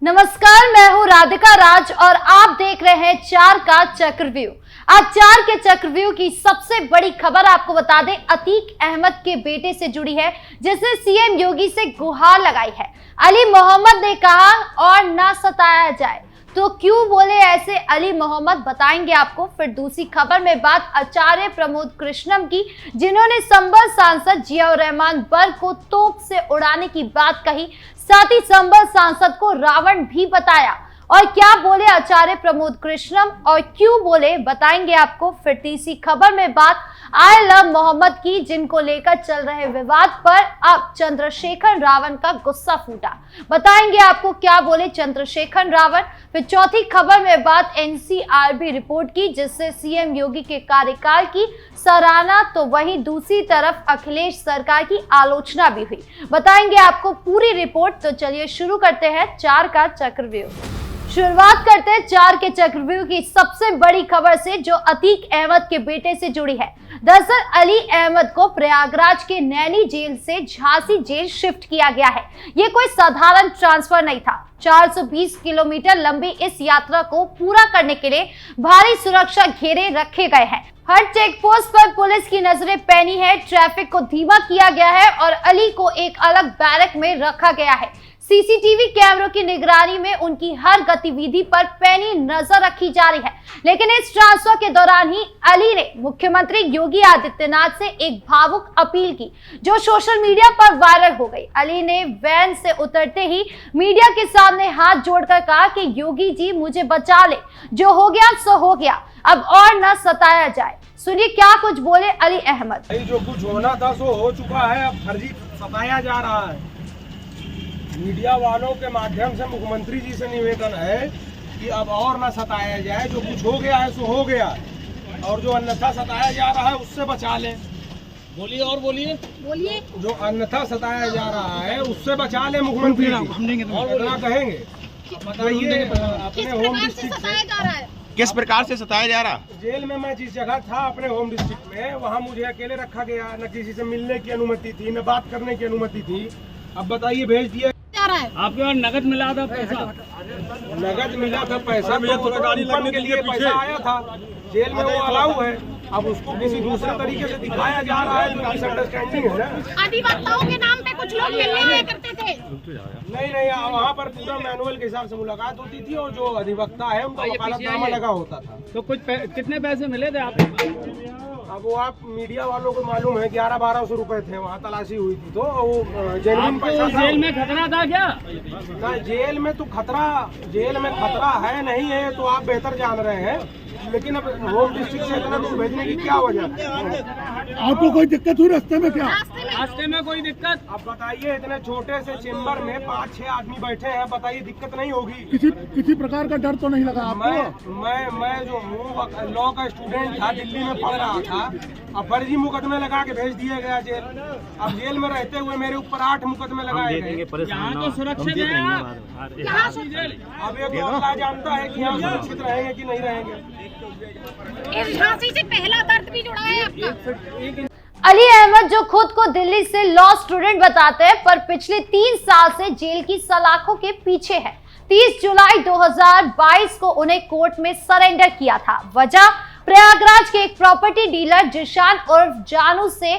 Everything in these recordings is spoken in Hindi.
नमस्कार, मैं हूं राधिका राज और आप देख रहे हैं 4 का चक्रव्यूह। आज 4 के चक्रव्यूह की सबसे बड़ी खबर आपको बता दें, अतीक अहमद के बेटे से जुड़ी है, जिसने सीएम योगी से गुहार लगाई है। अली मोहम्मद ने कहा और ना सताया जाए, तो क्यों बोले ऐसे अली मोहम्मद, बताएंगे आपको। फिर दूसरी खबर में बात आचार्य प्रमोद कृष्णम की, जिन्होंने संभल सांसद जियाउर रहमान बर्ग को तोप से उड़ाने की बात कही, साथ ही संभल सांसद को रावण भी बताया। और क्या बोले आचार्य प्रमोद कृष्णम और क्यों बोले, बताएंगे आपको। फिर तीसरी खबर में बात आई लव मोहम्मद की, जिनको लेकर चल रहे विवाद पर अब चंद्रशेखर रावण का गुस्सा फूटा, बताएंगे आपको क्या बोले चंद्रशेखर रावण। फिर चौथी खबर में बात एनसीआरबी रिपोर्ट की, जिससे सीएम योगी के कार्यकाल की सराहना तो वहीं दूसरी तरफ अखिलेश सरकार की आलोचना भी हुई, बताएंगे आपको पूरी रिपोर्ट। तो चलिए शुरू करते हैं 4 का चक्रव्यूह। शुरुआत करते हैं 4 के चक्रव्यूह की सबसे बड़ी खबर से, जो अतीक अहमद के बेटे से जुड़ी है। दरअसल अली अहमद को प्रयागराज के नैनी जेल से झांसी जेल शिफ्ट किया गया है। ये कोई साधारण ट्रांसफर नहीं था। 420 किलोमीटर लंबी इस यात्रा को पूरा करने के लिए भारी सुरक्षा घेरे रखे गए हैं। हर चेक पोस्ट पर पुलिस की नजरें पैनी है, ट्रैफिक को धीमा किया गया है और अली को एक अलग बैरक में रखा गया है। सीसीटीवी कैमरों की निगरानी में उनकी हर गतिविधि पर पैनी नजर रखी जा रही है। लेकिन इस ट्रांसफर के दौरान ही अली ने मुख्यमंत्री योगी आदित्यनाथ से एक भावुक अपील की, जो सोशल मीडिया पर वायरल हो गई। अली ने वैन से उतरते ही मीडिया के सामने हाथ जोड़कर कहा कि योगी जी मुझे बचा ले, जो हो गया सो हो गया, अब और न सताया जाए। सुनिए क्या कुछ बोले अली अहमद। जो कुछ होना था सो हो चुका है, अब फर्जी सताया जा रहा है। मीडिया वालों के माध्यम से मुख्यमंत्री जी से निवेदन है कि अब और ना सताया जाए, जो कुछ हो गया है सो हो गया, और जो अन्यथा सताया जा रहा है उससे बचा लें। बोलिए और बोलिए जो अन्यथा सताया जा रहा है उससे बचा ले मुख्यमंत्री और इतना कहेंगे। बताइए अपने होम डिस्ट्रिक्ट से किस प्रकार से सताया जा रहा? जेल में मैं जिस जगह था अपने होम डिस्ट्रिक्ट में, वहाँ मुझे अकेले रखा गया, न किसी से मिलने की अनुमति थी, न बात करने की अनुमति थी। अब बताइए भेज दिया आपके पास नगद मिला था पैसा? नगद मिला था पैसा, तो गाड़ी लगने के लिए पैसा आया था। जेल में वो अलाउ है, अब उसको किसी दूसरे तरीके से दिखाया जा रहा है, जो मिसअंडरस्टैंडिंग है ना। अधिवक्ताओं के नाम पे कुछ लोग मिलने आया करते थे। नहीं, वहाँ पर पूरा मैनुअल के हिसाब से मुलाकात होती थी और जो अधिवक्ता है उनका वकालतनामा लगा होता था। तो कुछ कितने पैसे मिले थे आपको? अब वो आप मीडिया वालों को मालूम है, 1100-1200 रुपए थे, वहाँ तलाशी हुई थी, तो वो जेन्युइन पैसा था। जेल में खतरा था क्या? ना, जेल में खतरा है नहीं है तो आप बेहतर जान रहे हैं, लेकिन अब होम डिस्ट्रिक्ट से इतना दूर भेजने की क्या वजह? आपको कोई दिक्कत हुई रास्ते में? क्या रास्ते में कोई दिक्कत? अब बताइए, इतने छोटे से चेम्बर में 5-6 आदमी बैठे हैं, बताइए दिक्कत नहीं होगी? किसी प्रकार का डर तो नहीं लगा आपको? मैं जो हूँ लॉ का स्टूडेंट था, दिल्ली में पढ़ रहा था, अब फर्जी मुकदमे लगा के भेज दिया गया जेल। अब जेल में रहते हुए मेरे ऊपर 8 मुकदमे लगाए गए। यहाँ तो सुरक्षित है आप। अब एक अल्लाह जानता है कि यहाँ सुरक्षित रहेंगे कि नहीं रहेंगे। इस झांसी से पहला दर्द भी जुड़ा है आपका। अली अहमद, जो खुद को दिल्ली से लॉ स्टूडेंट बताते हैं, पर पिछले 3 साल से जेल की सलाखों के पीछे है। 30 जुलाई 2022 को उन्हें कोर्ट में सरेंडर किया था। वजह प्रयागराज के एक प्रॉपर्टी डीलर जिशान उर्फ जानू से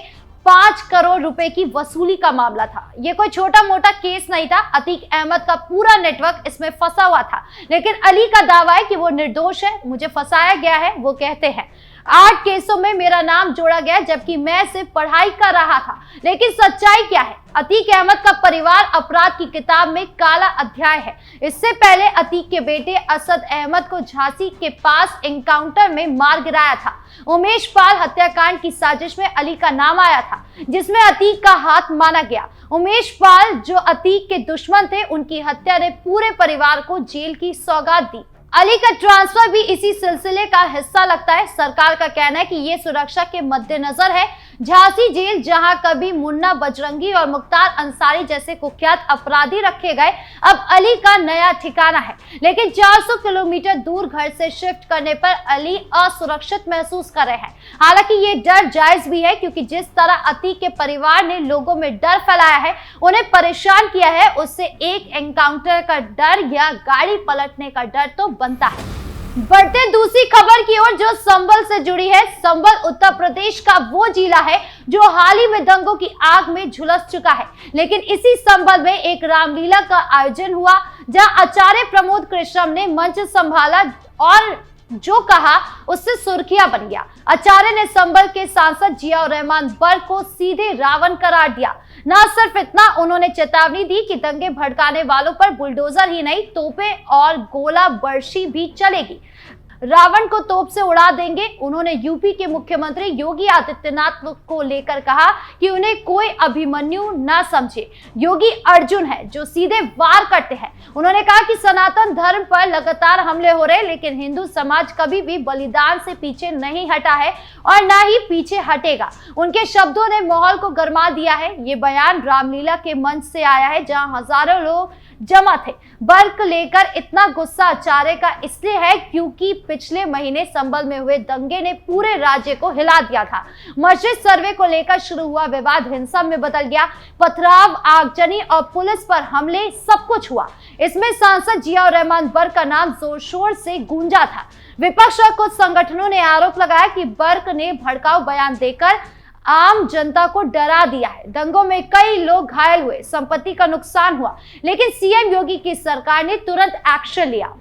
5 करोड़ रुपए की वसूली का मामला था। ये कोई छोटा मोटा केस नहीं था। अतीक अहमद का पूरा नेटवर्क इसमें फंसा हुआ था, लेकिन अली का दावा है कि वो निर्दोष है, मुझे फंसाया गया है। वो कहते हैं 8 केसों में मेरा नाम जोड़ा गया, जबकि मैं सिर्फ पढ़ाई कर रहा था। लेकिन सच्चाई क्या है? अतीक अहमद का परिवार अपराध की किताब में काला अध्याय है। इससे पहले अतीक के बेटे असद अहमद को झांसी के पास एनकाउंटर में मार गिराया था। उमेश पाल हत्याकांड की साजिश में अली का नाम आया था, जिसमें अतीक का हाथ माना गया। उमेश पाल, जो अतीक के दुश्मन थे, उनकी हत्या ने पूरे परिवार को जेल की सौगात दी। अली का ट्रांसफर भी इसी सिलसिले का हिस्सा लगता है। सरकार का कहना है कि ये सुरक्षा के मद्देनजर है, झांसी जेल, जहां कभी मुन्ना बजरंगी और मुख्तार अंसारी जैसे कुख्यात अपराधी रखे गए, अब अली का नया ठिकाना है। लेकिन 400 किलोमीटर दूर घर से शिफ्ट करने पर अली असुरक्षित महसूस कर रहे हैं। हालांकि ये डर जायज भी है, क्योंकि जिस तरह अतीक के परिवार ने लोगों में डर फैलाया है, उन्हें परेशान किया है, उससे एक एनकाउंटर का डर या गाड़ी पलटने का डर तो बनता है। बढ़ते दूसरी खबर की ओर, जो संभल से जुड़ी है। संभल उत्तर प्रदेश का वो जिला है जो हाल ही में दंगों की आग में झुलस चुका है। लेकिन इसी संभल में एक रामलीला का आयोजन हुआ, जहां आचार्य प्रमोद कृष्णम ने मंच संभाला और जो कहा उससे सुर्खियां बन गया। आचार्य ने संभल के सांसद जियाउर रहमान बर्क को सीधे रावण करार दिया। न सिर्फ इतना, उन्होंने चेतावनी दी कि दंगे भड़काने वालों पर बुलडोजर ही नहीं, तोपें और गोला बर्शी भी चलेगी। रावण को तोप से उड़ा देंगे। उन्होंने यूपी के मुख्यमंत्री योगी आदित्यनाथ को लेकर कहा कि उन्हें कोई अभिमन्यु न समझे, योगी अर्जुन है जो सीधे वार करते हैं। उन्होंने कहा कि सनातन धर्म पर लगातार हमले हो रहे, लेकिन हिंदू समाज कभी भी बलिदान से पीछे नहीं हटा है और न ही पीछे हटेगा। उनके शब्दों ने माहौल को गरमा दिया है। ये बयान रामलीला के मंच से आया है, जहां हजारों लोग जमा थे। बर्क लेकर इतना गुस्सा आचार्य का इसलिए है क्योंकि पिछले महीने संभल में हुए दंगे ने पूरे राज्य को हिला दिया था। मस्जिद सर्वे को लेकर शुरू हुआ विवाद हिंसा में बदल गया। पथराव, आगजनी और पुलिस पर हमले, सब कुछ हुआ। इसमें सांसद जियाउर रहमान बर्क का नाम जोर शोर से गूंजा था। विपक्ष और कुछ संगठनों ने आरोप लगाया कि बर्क ने भड़काऊ बयान देकर आम जनता को डरा दिया है। दंगों में कई लोग घायल हुए, संपत्ति का नुकसान हुआ, लेकिन सीएम योगी की सरकार ने तुरंत एक्शन लिया।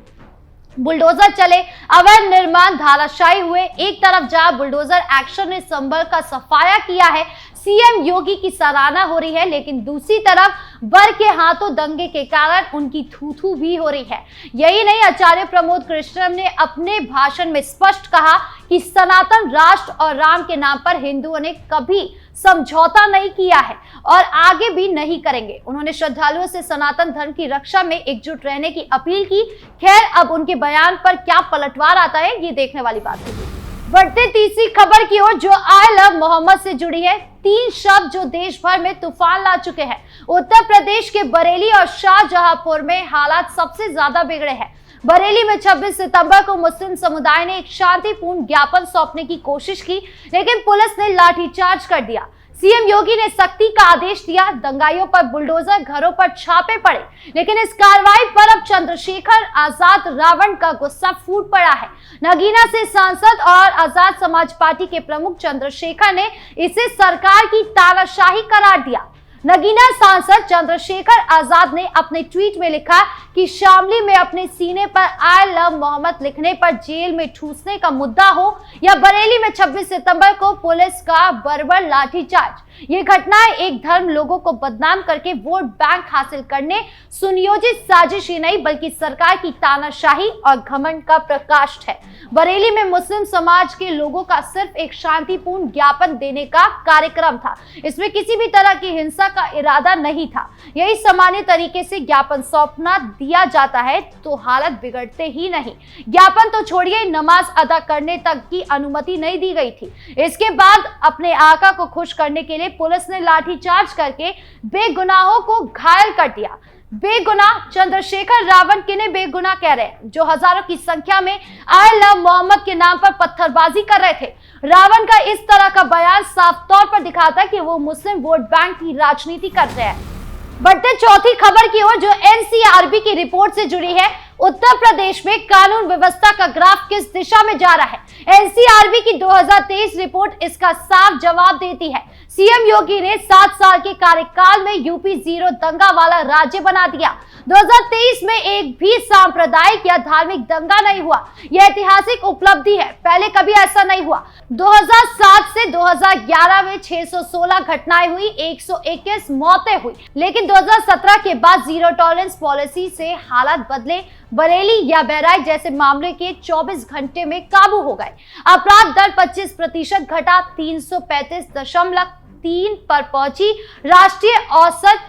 बुलडोजर चले, अवैध निर्माण धाराशायी हुए। एक तरफ जहां बुलडोजर एक्शन ने संभल का सफाया किया है, सीएम योगी की सराहना हो रही है, लेकिन दूसरी तरफ बर्क के हाथों दंगे के कारण उनकी थू-थू भी हो रही है। यही नहीं, आचार्य प्रमोद कृष्णम ने अपने भाषण में स्पष्ट कहा कि सनातन राष्ट्र और राम के नाम पर हिंदुओं ने कभी समझौता नहीं किया है और आगे भी नहीं करेंगे। उन्होंने श्रद्धालुओं से सनातन धर्म की रक्षा में एकजुट रहने की अपील की। खैर, अब उनके बयान पर क्या पलटवार आता है, ये देखने वाली बात होगी। बढ़ते तीसरी खबर की ओर, जो आई लव मोहम्मद से जुड़ी है। 3 शब्द जो देश भर में तूफान ला चुके हैं। उत्तर प्रदेश के बरेली और शाहजहांपुर में हालात सबसे ज्यादा बिगड़े हैं। बरेली में 26 सितंबर को मुस्लिम समुदाय ने एक शांतिपूर्ण ज्ञापन सौंपने की कोशिश की, लेकिन पुलिस ने लाठीचार्ज कर दिया। सीएम योगी ने सख्ती का आदेश दिया। दंगाइयों पर बुलडोजर, घरों पर छापे पड़े, लेकिन इस कार्रवाई पर अब चंद्रशेखर आजाद रावण का गुस्सा फूट पड़ा है। नगीना से सांसद और आजाद समाज पार्टी के प्रमुख चंद्रशेखर ने इसे सरकार की तानाशाही करार दिया। नगीना सांसद चंद्रशेखर आजाद ने अपने ट्वीट में लिखा कि शामली में अपने सीने पर आई लव मोहम्मद लिखने पर जेल में ठूसने का मुद्दा हो या बरेली में 26 सितंबर को पुलिस का बर्बर लाठीचार्ज, ये घटनाएं एक धर्म लोगों को बदनाम करके वोट बैंक हासिल करने सुनियोजित साजिश ही नहीं, बल्कि सरकार की तानाशाही और घमंड का प्रकाश है। बरेली में मुस्लिम समाज के लोगों का सिर्फ एक शांतिपूर्ण ज्ञापन देने का कार्यक्रम था। इसमें किसी भी तरह की हिंसा का इरादा नहीं था। यही सामान्य तरीके से ज्ञापन सौंपना दिया जाता है तो हालत बिगड़ते ही नहीं। ज्ञापन तो छोड़िए, नमाज अदा करने तक की अनुमति नहीं दी गई थी। इसके बाद अपने आका को खुश करने के लिए पुलिस ने लाठीचार्ज करके बेगुनाहों को घायल कर दिया। बेगुनाह चंद्रशेखर रावण किन्हें बेगुनाह कह रहे हैं, जो हजारों की संख्या में आई लव मोहम्मद के नाम पर पत्थरबाजी कर रहे थे। रावण का इस तरह का बयान साफ तौर पर दिखाता है कि वो मुस्लिम वोट बैंक की राजनीति कर रहे हैं। बढ़ते चौथी खबर की ओर, जो एनसीआरबी की रिपोर्ट से जुड़ी है। उत्तर प्रदेश में कानून व्यवस्था का ग्राफ किस दिशा में जा रहा है, एनसीआरबी की 2023 रिपोर्ट इसका साफ जवाब देती है। सीएम योगी ने 7 साल के कार्यकाल में यूपी 0 दंगा वाला राज्य बना दिया। 2023 में एक भी सांप्रदायिक या धार्मिक दंगा नहीं हुआ। यह ऐतिहासिक उपलब्धि है, पहले कभी ऐसा नहीं हुआ। 2007 से 2011 में 616 घटनाएं हुई, 121 मौतें हुई, लेकिन 2017 के बाद जीरो टॉलरेंस पॉलिसी से हालात बदले। बरेली या बहराइच जैसे मामले के 24 घंटे में काबू हो गए। अपराध दर 25% घटा, 335.3 पर पहुंची। राष्ट्रीय औसत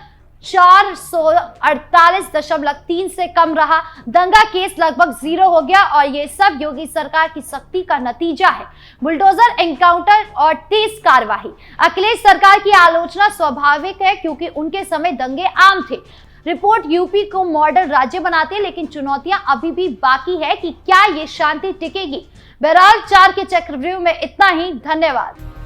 448.3 से कम रहा। दंगा केस लगभग 0 हो गया और ये सब योगी सरकार की सख्ती का नतीजा है। बुलडोजर एनकाउंटर और तेज कार्रवाई। अखिलेश सरकार की आलोचना स्वाभाविक है क्योंकि उनके समय दंगे आम थे। रिपोर्ट यूपी को मॉडल राज्य बनाती है, लेकिन चुनौतियां अभी भी बाकी है कि क्या ये शांति टिकेगी। बहरहाल 4 के चक्रव्यूह में इतना ही। धन्यवाद।